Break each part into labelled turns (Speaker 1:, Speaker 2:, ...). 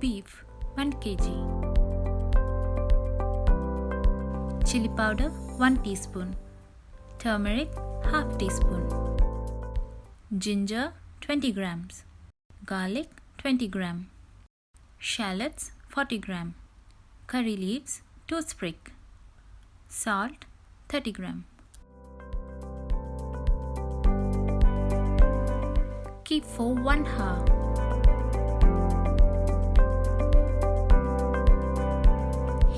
Speaker 1: Beef 1 kg. Chilli powder 1 teaspoon. Turmeric half teaspoon. Ginger 20 grams. Garlic 20 gram. Shallots 40 gram. Curry leaves 2 sprig. Salt 30 gram. Keep for 1 hour.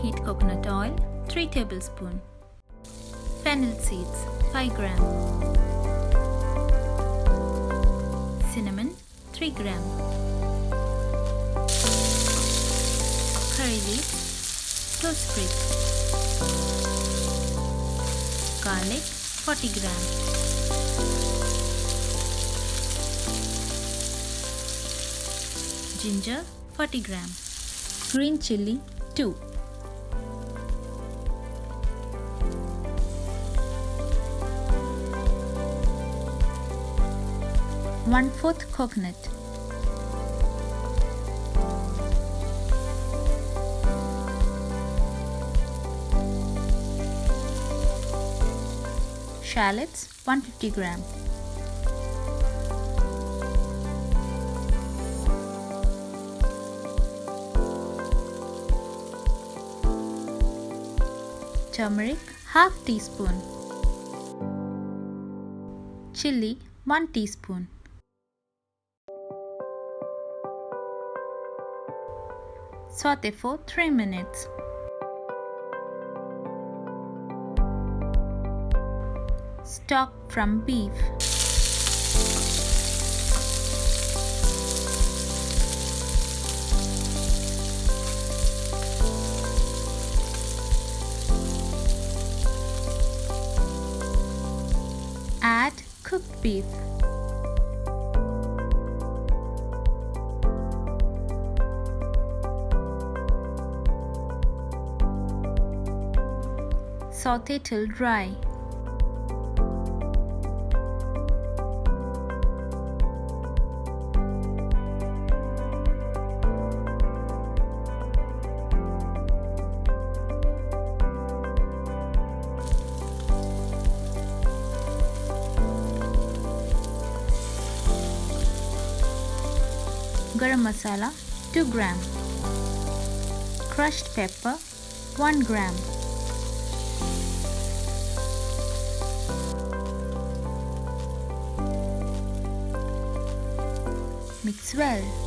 Speaker 1: Heat coconut oil 3 tablespoon. Fennel seeds 5 gram. Cinnamon 3 gram. Curry leaves 2 sprig. Garlic 40 gram. Ginger 40 gram. Green chilli 2. One-fourth coconut. Shallots 150 gram. Turmeric half teaspoon. Chilli 1 teaspoon. Saute for 3 minutes. Stock from beef. Add cooked beef. Saute till dry. Garam masala 2 gram. Crushed pepper 1 gram. Mix well.